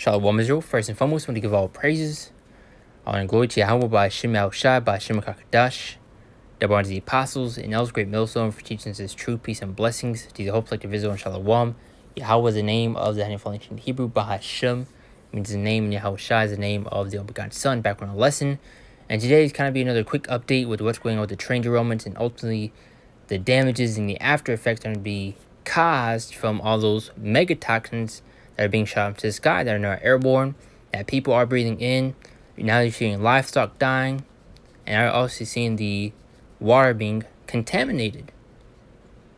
Shalom Israel. First and foremost, I want to give all praises, honor and glory to Yahweh by Shem Shai, by Shem HaKadosh, double honor to the apostles, and else great millstone for teaching us his true peace and blessings. To the whole collective Israel and Shalom. Yahweh is the name of the Heavenly Father in Hebrew. Bahashem means the name, and Yahweh Shai is the name of the unbegotten Son. Background lesson. And today is kind of be another quick update with what's going on with the train derailments and ultimately the damages and the after effects are going to be caused from all those megatoxins that are being shot into the sky that are now airborne, that people are breathing in. Now you're seeing livestock dying, and you're also seeing the water being contaminated.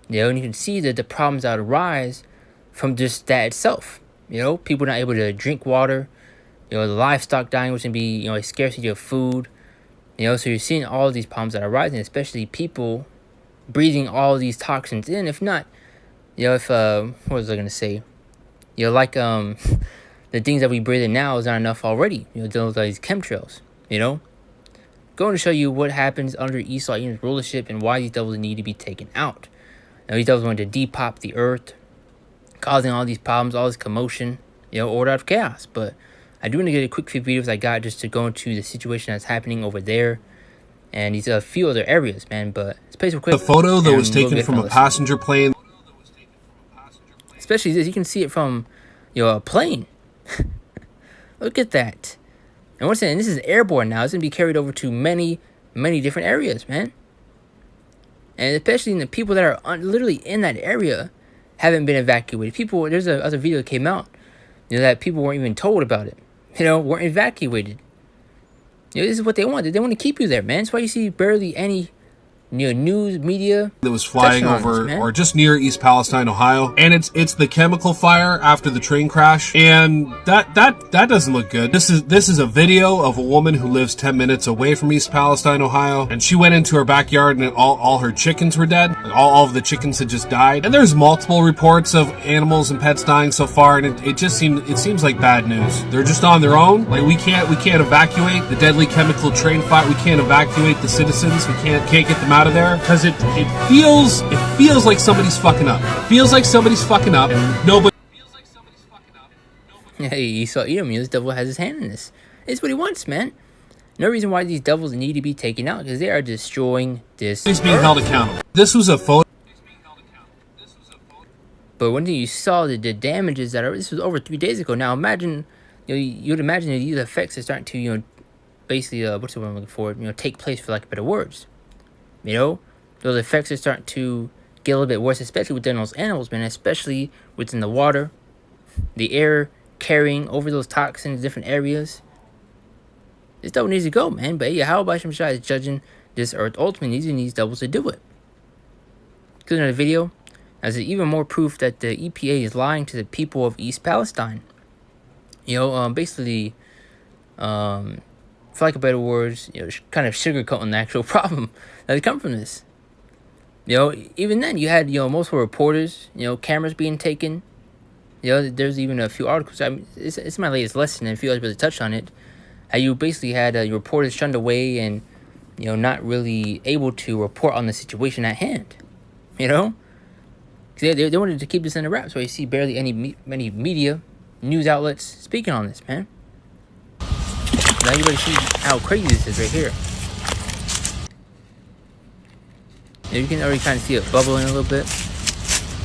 And you can see that the problems that arise from just that itself. People not able to drink water. The livestock dying, which can be, a scarcity of food. So you're seeing all of these problems that are rising, especially people breathing all these toxins in. If not, what was I gonna say? The things that we breathe in now is not enough already. Dealing with all these chemtrails. Going to show you what happens under Esau Edom's rulership and why these devils need to be taken out. These devils want to depop the earth, causing all these problems, all this commotion, order out of chaos. But I do want to get a quick few videos I got just to go into the situation that's happening over there and these few other areas, man. But let's play some quick. The photo that was taken from a passenger plane. Especially this, you can see it from, a plane. Look at that. And once again, this is airborne now. It's going to be carried over to many, many different areas, man. And especially the people that are literally in that area haven't been evacuated. There's a other video that came out, that people weren't even told about it. Weren't evacuated. This is what they want. They want to keep you there, man. That's why you see barely any news media that was flying over or just near East Palestine, Ohio, and it's the chemical fire after the train crash, and that doesn't look good. This is a video of a woman who lives 10 minutes away from East Palestine, Ohio, and she went into her backyard and all her chickens were dead. All of the chickens had just died, and there's multiple reports of animals and pets dying so far, and it seems like bad news. They're just on their own. Like we can't evacuate the deadly chemical train fire. We can't evacuate the citizens. We can't get them out of there because it feels like somebody's fucking up. It feels like somebody's fucking up and nobody. Hey, Esau Edom, this devil has his hand in this. It's what he wants, man. No reason why these devils need to be taken out because they are destroying this. He's being held accountable. This was a photo. But when you saw the damages this was over 3 days ago. Now imagine, you'd imagine that these effects are starting to, basically, what's the word I'm looking for? Take place, for lack of better words. Those effects are starting to get a little bit worse, especially within those animals, man, especially within the water, the air carrying over those toxins, different areas. This devil needs to go, man. But yeah, how about Shem Shai is judging this earth ultimately using these devils to do it? Because in the video, there's even more proof that the EPA is lying to the people of East Palestine. Basically, for lack of better words, kind of sugarcoating the actual problem that come from this. Even then, you had, multiple reporters, cameras being taken. There's even a few articles. It's my latest lesson, and if you guys really touched on it, how you basically had your reporters shunned away and, not really able to report on the situation at hand. They wanted to keep this in the wraps, so you see barely many media, news outlets speaking on this, man. Now everybody see how crazy this is right here. You can already kind of see it bubbling a little bit.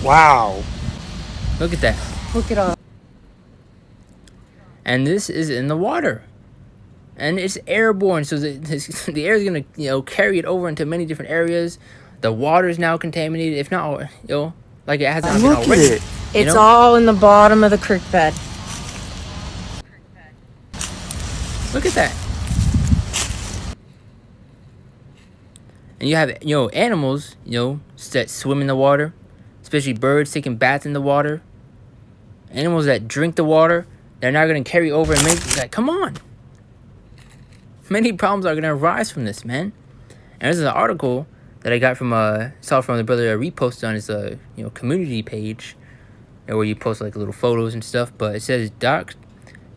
Wow. Look at that. Look it up. And this is in the water. And it's airborne, so the air is going to, carry it over into many different areas. The water is now contaminated, if not, like it hasn't been already. Look at it. It's all in the bottom of the creek bed. Look at that. And you have, animals, that swim in the water, especially birds taking baths in the water. Animals that drink the water, they're not going to carry over and make, come on. Many problems are going to arise from this, man. And this is an article that I got saw from the brother reposted on his, community page, where you post like little photos and stuff. But it says,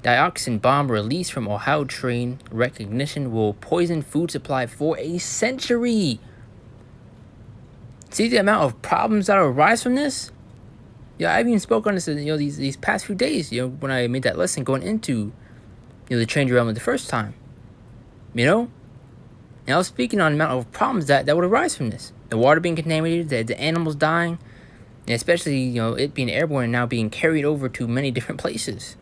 dioxin bomb released from Ohio train recognition will poison food supply for a century. See the amount of problems that arise from this? Yeah, I've even spoke on this, these past few days, when I made that lesson going into, the train derailment the first time, And I was speaking on the amount of problems that would arise from this. The water being contaminated, the animals dying, and especially, it being airborne and now being carried over to many different places.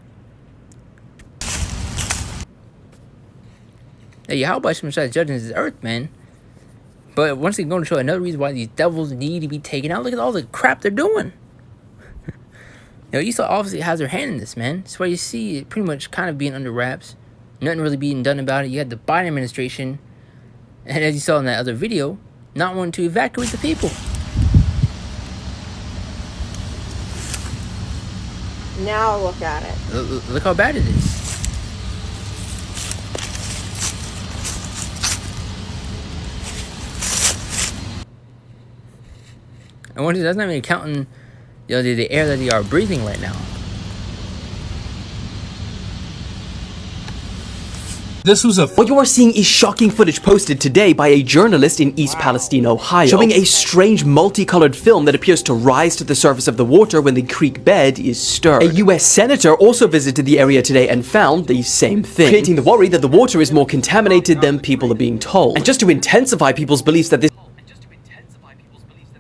Yeah, Yahweh Shemashai is judging this earth, man. But once again, going to show another reason why these devils need to be taken out. Look at all the crap they're doing. Esau obviously has their hand in this, man. That's why you see it pretty much kind of being under wraps. Nothing really being done about it. You had the Biden administration, and as you saw in that other video, not wanting to evacuate the people. Now look at it. Look how bad it is. And once that's not even counting, the air that they are breathing right now. This was What you are seeing is shocking footage posted today by a journalist in East Palestine, Ohio, showing a strange multicolored film that appears to rise to the surface of the water when the creek bed is stirred. A US senator also visited the area today and found the same thing, creating the worry that the water is more contaminated than people are being told. And just to intensify people's beliefs that this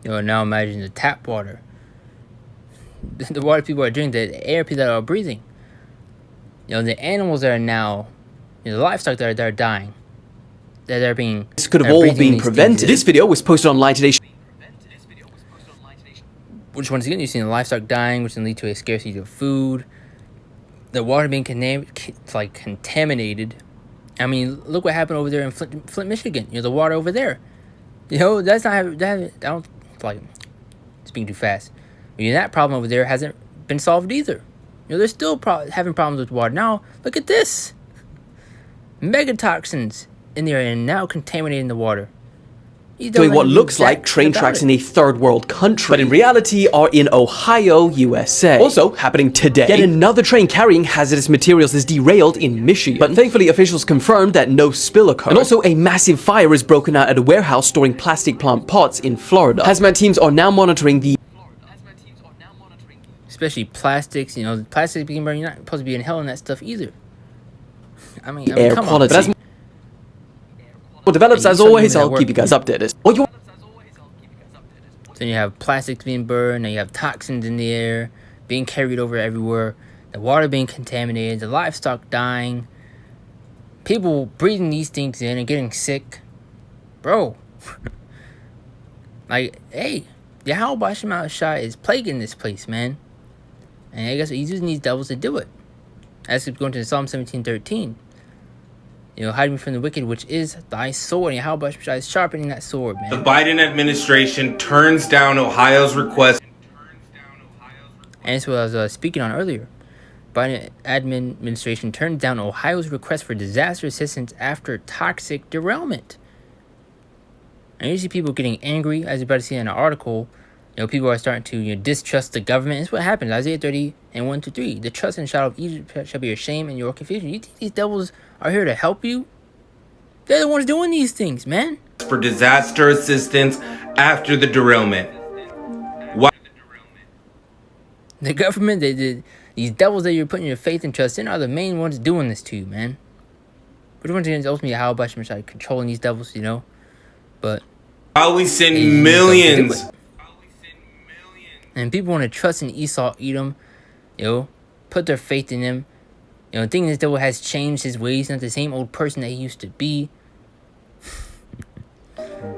Now imagine the tap water. The water people are drinking, the air people that are breathing. The animals that are now, the livestock that are dying. That are being... This could have all been prevented. This video was posted online today. Which, once again, you've seen the livestock dying, which can lead to a scarcity of food. The water being contaminated. I mean, look what happened over there in Flint, Michigan. The water over there. That's not... I don't... Like, it's being too fast. That problem over there hasn't been solved either. They're still having problems with water. Now, look at this. Megatoxins in there and now contaminating the water. Doing what looks like train tracks in a third world country, but in reality are in Ohio, USA. Also happening today, yet another train carrying hazardous materials is derailed in Michigan. But thankfully officials confirmed that no spill occurred. And also a massive fire is broken out at a warehouse storing plastic plant pots in Florida. Hazmat teams are now monitoring the... Especially plastics, plastics being burned. You're not supposed to be inhaling that stuff either. I mean air come quality. On. What develops, as always, I'll keep you guys updated. Then you have plastics being burned, and you have toxins in the air being carried over everywhere, the water being contaminated, the livestock dying, people breathing these things in and getting sick. Bro. Like, hey, Yahweh Shai is plaguing this place, man. And I guess he's using these devils to do it. As it's going to Psalm 17:13. Hide me from the wicked, which is thy sword. And Yahweh Shai is sharpening that sword, man. The Biden administration turns down Ohio's request. And that's what I was speaking on earlier. Biden administration turned down Ohio's request for disaster assistance after toxic derailment. And you see people getting angry, as you're about to see in an article. People are starting to distrust the government. It's what happens. Isaiah 30 and 1 to 3. The trust and shadow of Egypt shall be your shame and your confusion. You think these devils are here to help you? They're the ones doing these things, man. For disaster assistance after the derailment. Why? The government, these devils that you're putting your faith and trust in are the main ones doing this to you, man. Which ones is ultimately how about controlling these devils, But how we send millions. And people want to trust in Esau, Edom, put their faith in him, thinking this devil has changed his ways, not the same old person that he used to be.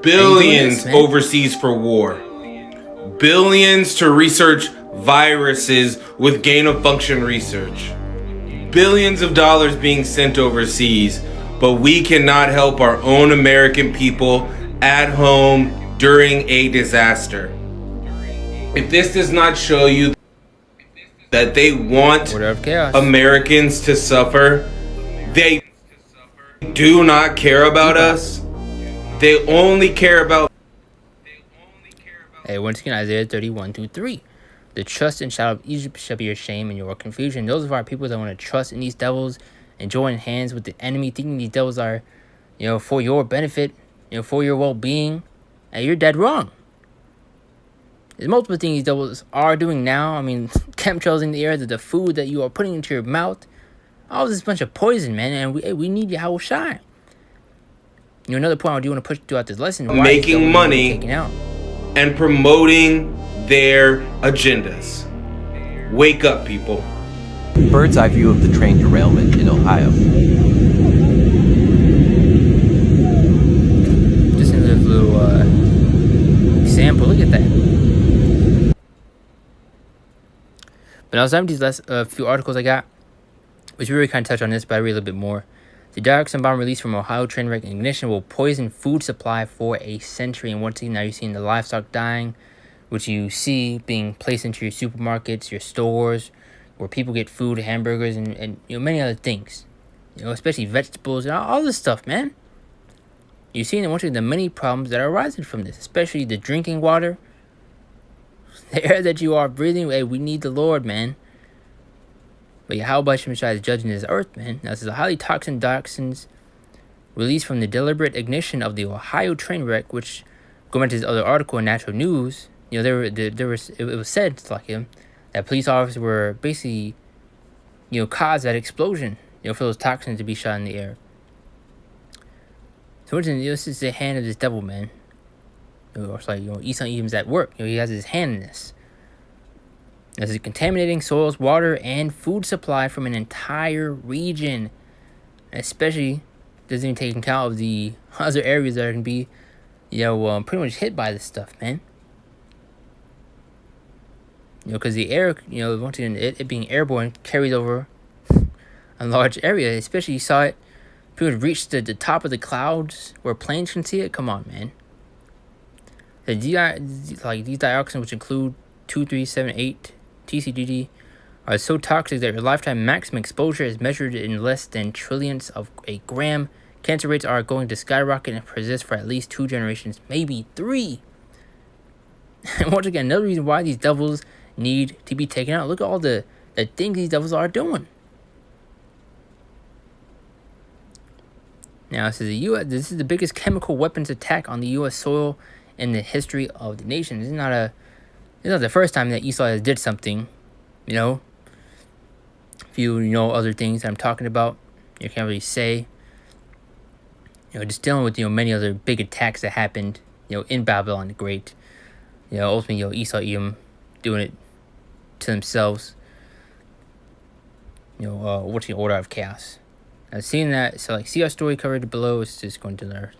Billions overseas for war. Billions to research viruses with gain-of-function research. Billions of dollars being sent overseas, but we cannot help our own American people at home during a disaster. If this does not show you that they want Americans to suffer, they do not care about us. They only care about... Hey, once again, Isaiah 31 through 3. The trust and shadow of Egypt shall be your shame and your confusion. Those of our people that want to trust in these devils and join hands with the enemy, thinking these devils are, for your benefit, for your well-being, and you're dead wrong. There's multiple things these devils are doing now. I mean, chemtrails in the air, the food that you are putting into your mouth, all this bunch of poison, man. And we need Yahweh Shai. Another point I do want to push throughout this lesson: why making money taken out and promoting their agendas. Wake up, people. Bird's eye view of the train derailment in Ohio. Just in this little example, look at that. But I was having these last few articles I got, which we really kind of touch on this, but I read a little bit more. The dioxin bomb released from Ohio train wreck ignition will poison food supply for a century. And once again, now you're seeing the livestock dying, which you see being placed into your supermarkets, your stores, where people get food, hamburgers, and many other things. Especially vegetables and all this stuff, man. You're seeing once again the many problems that are arising from this, especially the drinking water, the air that you are breathing. Hey, we need the Lord, man. But Yahweh Shai is judging this earth, man. Now, this is a highly toxic dioxins released from the deliberate ignition of the Ohio train wreck, which, going back to this other article in Natural News, it was said, like him, that police officers were basically, caused that explosion, for those toxins to be shot in the air. So, this is the hand of this devil, man. It's like, Esau Edom's at work. He has his hand in this. This is contaminating soils, water, and food supply from an entire region. Especially, doesn't even take account of the other areas that are going to be, pretty much hit by this stuff, man. Because the air, once again, it being airborne carries over a large area. Especially, you saw it pretty much reach the top of the clouds where planes can see it. Come on, man. These dioxins, which include 2378 TCDD, are so toxic that your lifetime maximum exposure is measured in less than trillionths of a gram. Cancer rates are going to skyrocket and persist for at least 2 generations, maybe 3. And once again, another reason why these devils need to be taken out. Look at all the things these devils are doing. Now, this is the biggest chemical weapons attack on the U.S. soil in the history of the nation. This is not the first time that Esau has did something, If you know other things that I'm talking about, you can't really say. Just dealing with, many other big attacks that happened, in Babylon the Great. Ultimately, Esau, Edom doing it to themselves. What's the order of chaos? I've seen that, so see our story covered below. It's just going to the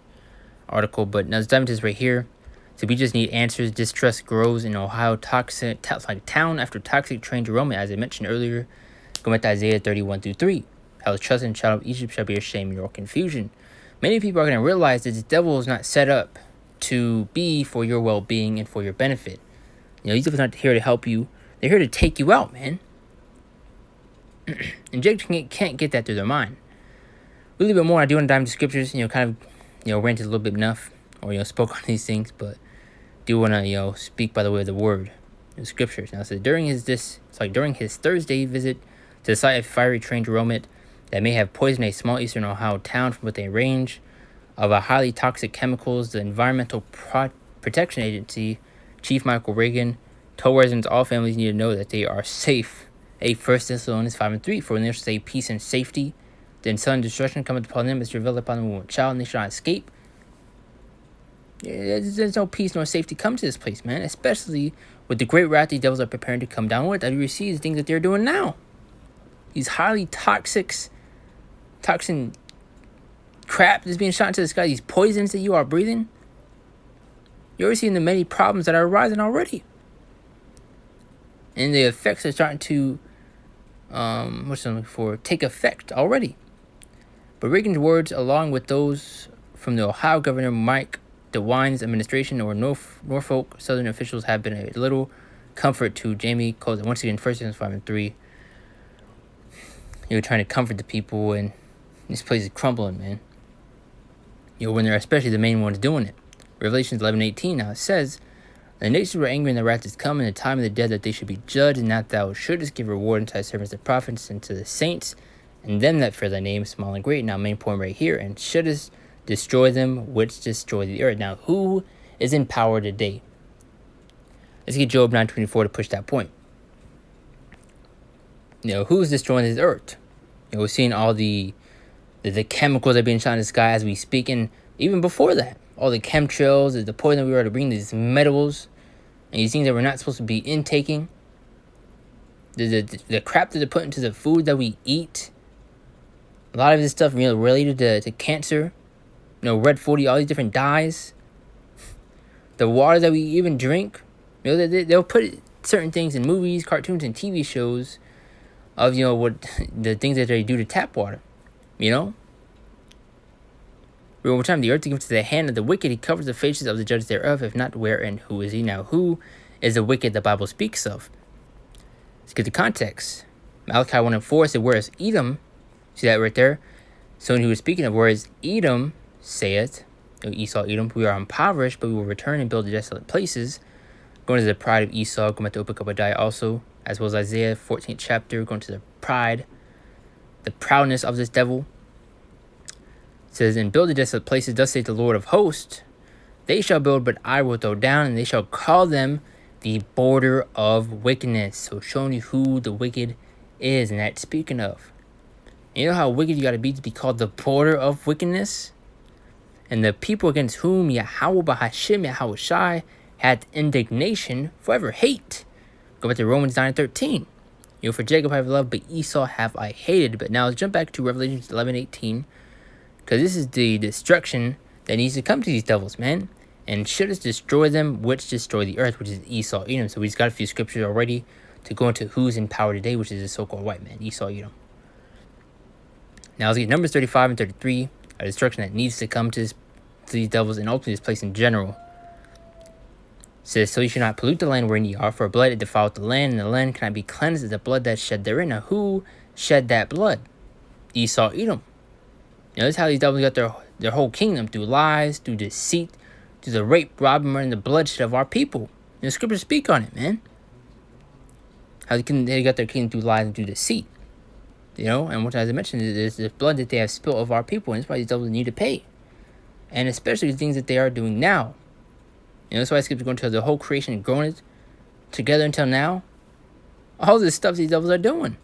article, but now let's dive into this right here. So we just need answers. Distrust grows in Ohio, town after toxic train derailment, as I mentioned earlier. Going back to Isaiah 31-3. How the trust and child of Egypt shall be ashamed in your confusion. Many people are going to realize that the devil is not set up to be for your well-being and for your benefit. These devils are not here to help you. They're here to take you out, man. And Jake can't get that through their mind. A little bit more, I do want to dive into scriptures, ranted a little bit enough, or, spoke on these things, but do want to, speak by the way of the word, the scriptures. Now, so during his Thursday visit to the site of fiery train derailment that may have poisoned a small eastern Ohio town with a range of highly toxic chemicals, the Environmental Protection Agency Chief Michael Reagan told residents all families need to know that they are safe. 1 Thessalonians 5-3, for when there shall say peace and safety, then sudden destruction cometh upon them as revealed upon the woman child, and they shall not escape. There's no peace nor safety come to this place, man. Especially with the great wrath these devils are preparing to come down with. As we see the things that they're doing now. These highly toxin crap that's being shot into the sky. These poisons that you are breathing. You're already seeing the many problems that are arising already. And the effects are starting to, take effect already. But Reagan's words, along with those from the Ohio Governor Mike DeWine's administration or Norfolk Southern officials, have been a little comfort to Jamie Coles. Once again, 1 Thessalonians 5-3. Trying to comfort the people, and this place is crumbling, man. When they're especially the main ones doing it. Revelations 11:18. Now it says, the nations were angry, and the wrath is come, in the time of the dead, that they should be judged, and that thou shouldest give reward unto thy servants the prophets, and to the saints, and them that fear thy name, small and great. Now, main point right here, and shouldest destroy them which destroy the earth. Now, who is in power today? Let's get Job 9:24 to push that point. Who's destroying this earth? We're seeing all the chemicals that are being shot in the sky as we speak, and even before that, all the chemtrails, the poison we were to bring, these metals, and these things that we're not supposed to be intaking. The crap that they put into the food that we eat. A lot of this stuff related to cancer. Red 40, all these different dyes. The water that we even drink. They'll put certain things in movies, cartoons, and TV shows of, what the things that they do to tap water. Over time, the earth is given to the hand of the wicked. He covers the faces of the judges thereof. If not, where and who is he? Now, who is the wicked the Bible speaks of? Let's get the context. Malachi 1:4 said, whereas Edom, see that right there? Someone who was speaking of, whereas Edom saith, Esau, Edom, we are impoverished, but we will return and build the desolate places. Going to the pride of Esau, going back to Obadiah also, as well as Isaiah 14th chapter, going to the pride, the proudness of this devil. It says, and build the desolate places, thus saith the Lord of hosts, they shall build, but I will throw down, and they shall call them the border of wickedness. So showing you who the wicked is, and that's speaking of. And you know how wicked you got to be called the border of wickedness? And the people against whom Yahweh Bahashim Yahweh Shai had indignation forever hate. Go back to Romans 9:13. For Jacob have I loved, but Esau have I hated. But now let's jump back to Revelation 11:18. Because this is the destruction that needs to come to these devils, man. And should us destroy them, which destroy the earth, which is Esau, Edom. So we just got a few scriptures already to go into who's in power today, which is the so-called white man, Esau, Edom. Now let's get Numbers 35 and 33, a destruction that needs to come to these devils and ultimately this place in general. It says, so you should not pollute the land wherein ye are, for blood it defileth the land, and the land cannot be cleansed of the blood that shed therein. Now who shed that blood? Esau, Edom. This is how these devils got their whole kingdom, through lies, through deceit, through the rape, robbing, and the bloodshed of our people. The scriptures speak on it, man. How they got their kingdom through lies and through deceit. And what, as I mentioned, is the blood that they have spilled of our people, and that's why these devils need to pay. And especially the things that they are doing now. That's why scripture going to the whole creation and growing it together until now. All this stuff these devils are doing.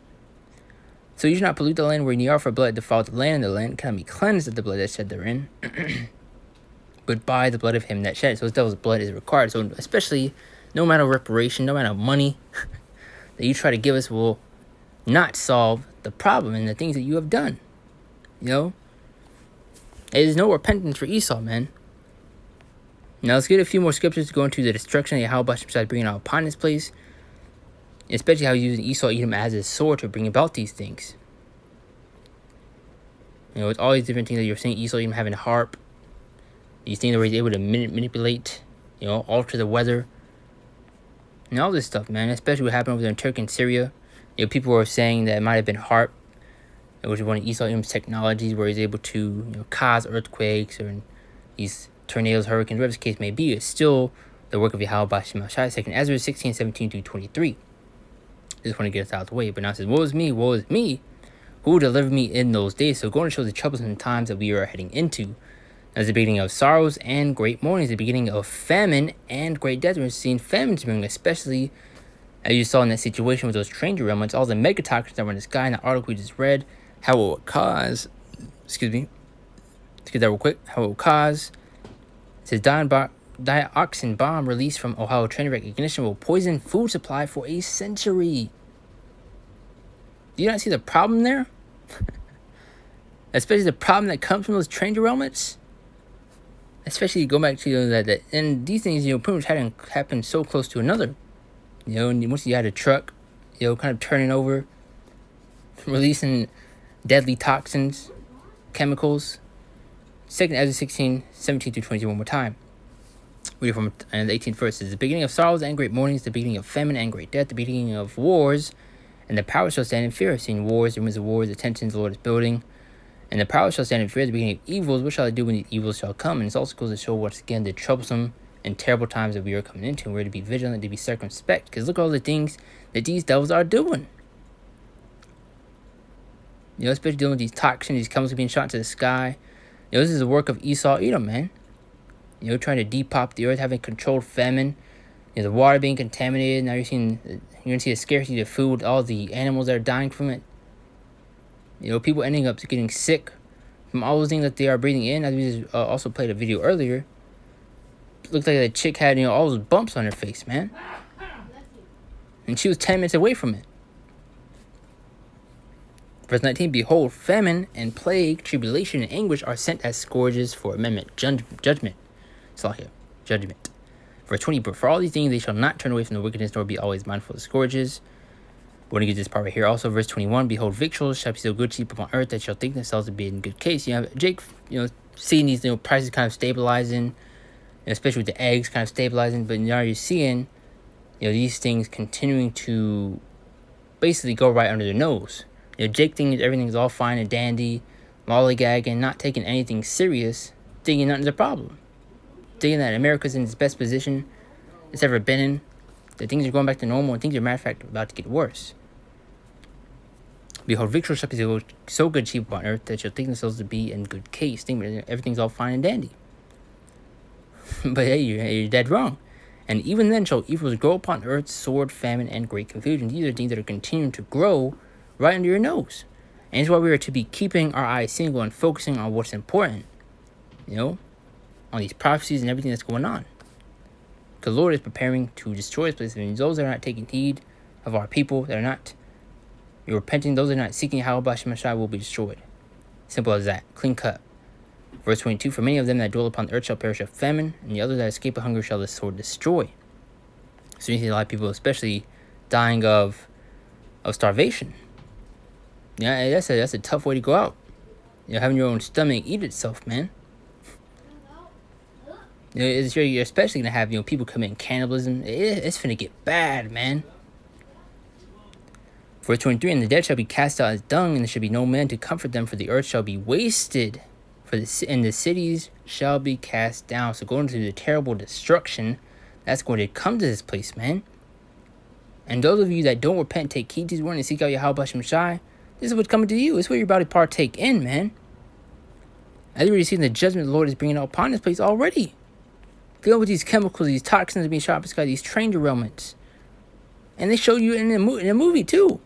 So you should not pollute the land wherein ye are, for blood defileth the land, and the land cannot be cleansed of the blood that shed therein, but by the blood of him that shed it. So this devil's blood is required. So especially, no matter reparation, no matter money that you try to give us will not solve the problem and the things that you have done. There is no repentance for Esau, man. Now let's get a few more scriptures to go into the destruction of Yahweh besides bringing out upon this place. Especially how he's using Esau, Edom as his sword to bring about these things. With all these different things that you're seeing, Esau, Edom having a harp. These things where he's able to manipulate, alter the weather. And all this stuff, man. Especially what happened over there in Turkey and Syria. People were saying that it might have been harp. Which is one of Esau, Edom's technologies where he's able to cause earthquakes or these tornadoes, hurricanes, whatever the case may be. It's still the work of Yahweh Bashim Shai. 2 Ezra 16:17-23. Just want to get us out of the way. But now it says, woe is me, who will deliver me in those days? So going to show the troublesome times that we are heading into. As the beginning of sorrows and great mourning, the beginning of famine and great death. We're seeing famines bring, especially as you saw in that situation with those train derailments, all the megatoxins that were in the sky in the article we just read, how it will cause, let's get that real quick, how it will cause, it says dioxin bomb released from Ohio train wreck ignition will poison food supply for a century. Do you not see the problem there? Especially the problem that comes from those train derailments. Especially go back to that, and these things pretty much hadn't happened so close to another. And once you had a truck, kind of turning over, releasing deadly toxins, chemicals. 2 Ezra 16:17-20 one more time. Read from the 18th verse. The beginning of sorrows and great mournings, the beginning of famine and great death, the beginning of wars, and the power shall stand in fear. Seeing wars, rumors of wars, the tensions the Lord is building. And the power shall stand in fear, the beginning of evils. What shall I do when the evils shall come? And it also goes to show once again the troublesome and terrible times that we are coming into. And we're to be vigilant, to be circumspect. Because look at all the things that these devils are doing. Especially dealing with these toxins, these chemicals being shot into the sky. This is the work of Esau, Edom, man. Trying to depop the earth, having controlled famine. the water being contaminated. Now you're gonna see a scarcity of food, all the animals that are dying from it. People ending up getting sick from all those things that they are breathing in. As we just, also played a video earlier. Looked like the chick had all those bumps on her face, man, and she was 10 minutes away from it. Verse 19, behold, famine and plague, tribulation and anguish are sent as scourges for amendment, judgment. Slakia, judgment. Verse 20, but for all these things they shall not turn away from the wickedness, nor be always mindful of the scourges. We're going to get this part right here. Also, verse 21, behold, victuals shall be so good cheap upon earth that shall think themselves to be in good case. You have Jake, seeing these prices kind of stabilizing, especially with the eggs kind of stabilizing, but now you're seeing, these things continuing to basically go right under their nose. Jake thinking everything's all fine and dandy, lollygagging, not taking anything serious, thinking nothing's a problem. Thinking that America's in its best position it's ever been in, that things are going back to normal, and things are, matter of fact, about to get worse. Behold, victuals shall be so good cheap upon earth that shall think themselves to be in good case, thinking everything's all fine and dandy. But hey, you're dead wrong. And even then shall evils grow upon earth, sword, famine, and great confusion. These are things that are continuing to grow right under your nose. And it's why we are to be keeping our eyes single and focusing on what's important. On these prophecies and everything that's going on. Because the Lord is preparing to destroy this place. And those that are not taking heed of our people, that are not repenting, those that are not seeking Yahweh Shemashai will be destroyed. Simple as that. Clean cut. Verse 22, for many of them that dwell upon the earth shall perish of famine, and the others that escape of hunger shall the sword destroy. So you see a lot of people especially dying of starvation. Yeah, that's a tough way to go out. Having your own stomach eat itself, man. You're especially gonna have people committing cannibalism. It's finna get bad, man. Verse 23, and the dead shall be cast out as dung, and there shall be no man to comfort them, for the earth shall be wasted, and the cities shall be cast down. So going to the terrible destruction that's going to come to this place, man. And those of you that don't repent, take heed to his word, and seek out Yahweh Shai, this is what's coming to you. This is what you're about to partake in, man. As you're already seeing the judgment the Lord is bringing upon this place already. Dealing with these chemicals, these toxins being shot up the sky, these train derailments. And they show you in a movie, too.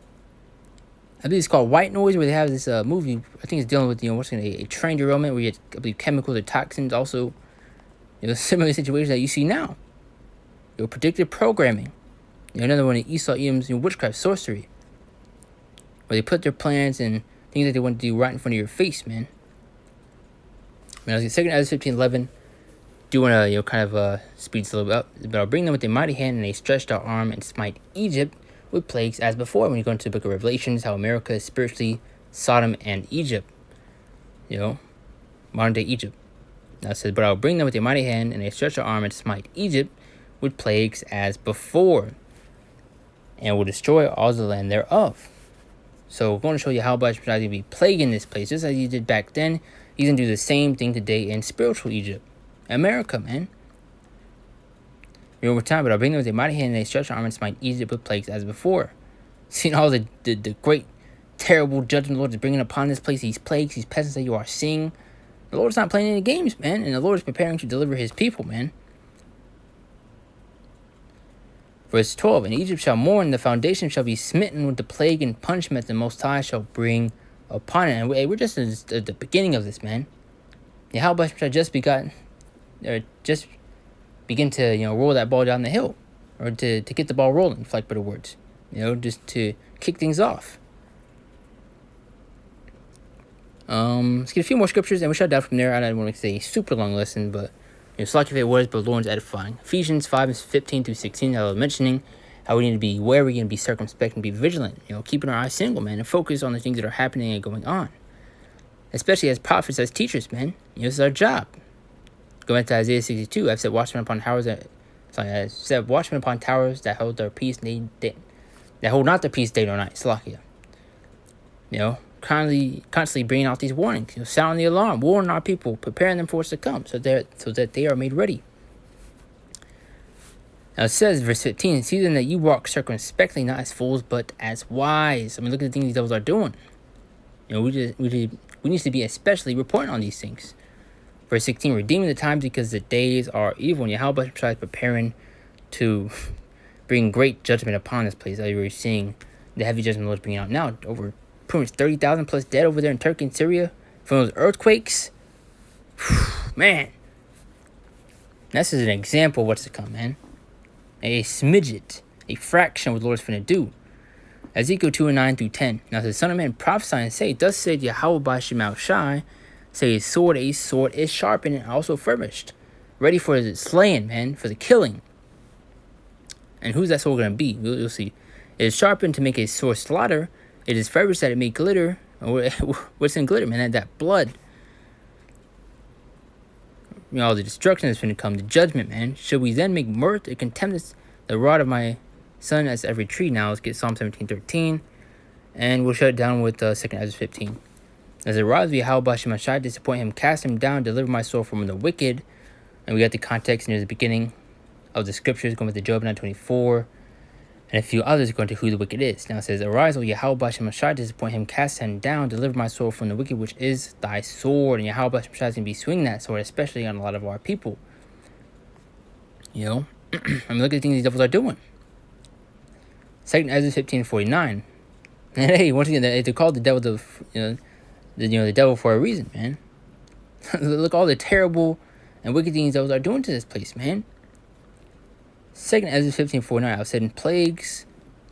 I believe it's called White Noise, where they have this movie. I think it's dealing with, a train derailment where you get, I believe, chemicals or toxins. Also, similar situations that you see now. Predictive programming. Another one, Esau Edom's witchcraft, sorcery. Where they put their plans and things that they want to do right in front of your face, man. I was second Ezra 15:11, doing a kind of speed a little bit up. But I'll bring them with a mighty hand and a stretched out arm and smite Egypt with plagues as before. When you go into the book of Revelations, how America is spiritually Sodom and Egypt. Modern day Egypt. Now it says, but I'll bring them with a mighty hand and a stretched out arm and smite Egypt with plagues as before, and will destroy all the land thereof. So we're going to show you how Bash is going to be plaguing this place, just as he did back then. He's going to do the same thing today in spiritual Egypt, America, man. Over time, but I'll bring them with a mighty hand and a stretched arm and smite Egypt with plagues as before. Seeing all the great, terrible judgment the Lord is bringing upon this place, these plagues, these peasants that you are seeing. The Lord's not playing any games, man, and the Lord is preparing to deliver his people, man. Verse 12, and Egypt shall mourn, the foundation shall be smitten with the plague and punishment the Most High shall bring upon it. And we're just at the beginning of this, man. Yahweh shall just begin to, roll that ball down the hill. Or to get the ball rolling, for like better words. Just to kick things off. Let's get a few more scriptures and we'll shut down from there. I don't want to say a super long lesson, but it's like if it was, but Lord's edifying. Ephesians 5:15 through 16, I was mentioning how we need to be wary and be circumspect and be vigilant, keeping our eyes single, man, and focus on the things that are happening and going on. Especially as prophets, as teachers, man. This is our job. Going back to Isaiah 62, I've set watchmen upon towers that hold their peace, that hold not their peace day nor night. Salakia. Constantly bringing out these warnings, sound the alarm, warning our people, preparing them for what's to come, so that they are made ready. Now it says, verse 15, see then that you walk circumspectly, not as fools, but as wise. I mean, look at the things these devils are doing. We need to be especially reporting on these things. Verse 16, redeeming the times because the days are evil, and Yahweh is preparing to bring great judgment upon this place, as we're seeing the heavy judgment the Lord's bringing out now. Over pretty much 30,000 plus dead over there in Turkey and Syria from those earthquakes. Man, this is an example of what's to come, man. A smidget, a fraction of what the Lord's finna do. Ezekiel 2:9 through 10. Now the Son of Man prophesy and say, thus said Yahweh by Shemau Shai, say a sword is sharpened and also furbished, ready for the slaying, man, for the killing. And who's that sword gonna be? You'll see. It is sharpened to make a sore slaughter. It is furbished that it may glitter. What's in glitter, man? That blood. You know, all the destruction is finna come, the judgment, man. Should we then make mirth and contempt the rod of my son as every tree? Now let's get Psalm 17:13, and we'll shut it down with 2nd Ezra 15. As the rod of Yahweh Bashem Ashai, disappoint him, cast him down, deliver my soul from the wicked. And we got the context near the beginning of the scriptures, going with the Job 9:24, and a few others going to who the wicked is. Now it says, arise, O Yahweh Bashem Ashai, disappoint him, cast him down, deliver my soul from the wicked, which is thy sword. And Yahweh Bashem Ashai is going to be swinging that sword, especially on a lot of our people. You know, I mean, look at the things these devils are doing. 2nd Ezra 15:49. And hey, once again, they're called the devil, the devil for a reason, man. Look all the terrible and wicked things devils are doing to this place, man. 2nd Ezra 15:49.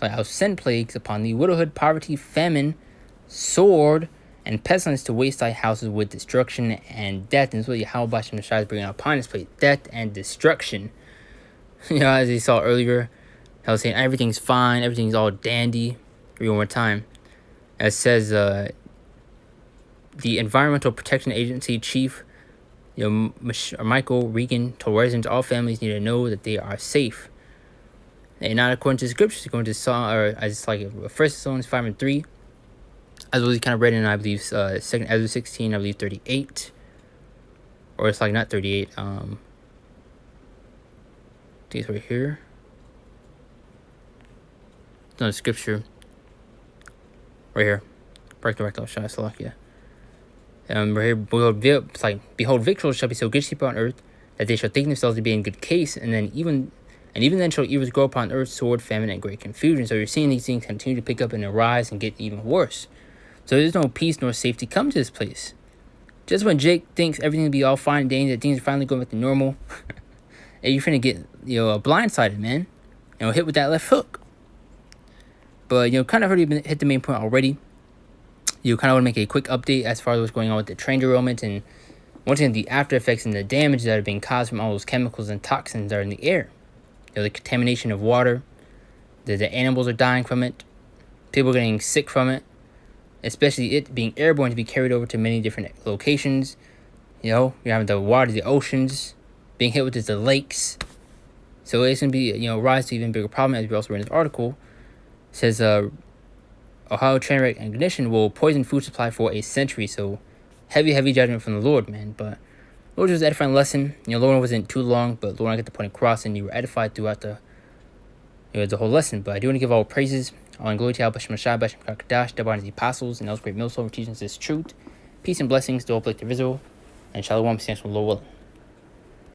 I'll send plagues upon thee, widowhood, poverty, famine, sword, and pestilence to waste thy houses with destruction and death. And this is what Yahweh Bashem Shai is bringing upon this place: death and destruction. You know, as you saw earlier, I was saying everything's fine, everything's all dandy. Read one more time. It says, the Environmental Protection Agency chief, Michael Regan, told residents all families need to know that they are safe. And not according to the scriptures, according to Psalm, or as like 1 Thessalonians 5:3, as well as kind of read in, I believe, 2nd Ezra 16, I believe 38, or it's like not 38. I think it's right here. It's not a scripture. Right here. Right here, behold, victuals shall be so good to people on earth that they shall think themselves to be in good case, and even then shall evils grow upon earth, sword, famine, and great confusion. So you're seeing these things continue to pick up and arise and get even worse. So there's no peace nor safety come to this place. Just when Jake thinks everything will be all fine and dandy, that things are finally going back to normal, and you're finna get blindsided, man. Hit with that left hook. But kind of already hit the main point already. You kind of want to make a quick update as far as what's going on with the train derailment, and once again the after effects and the damage that are being caused from all those chemicals and toxins that are in the air. The contamination of water, the animals are dying from it, people are getting sick from it, especially it being airborne to be carried over to many different locations. You're having the water, the oceans, being hit with the lakes. So it's going to be, rise to even bigger problem, as we also read in this article. It says, Ohio train wreck and ignition will poison food supply for a century. So heavy judgment from the Lord, man. But Lord was an edifying lesson. Lord wasn't too long, but Lord, I get the point across, and you were edified throughout the whole lesson. But I do want to give all praises, all in glory to Yahweh Shemashai, Bashem Kakadash, Debar and the apostles, and those great millstone for teaching us this truth. Peace and blessings to all collective Israel, and Shalom, stands from Lord willing.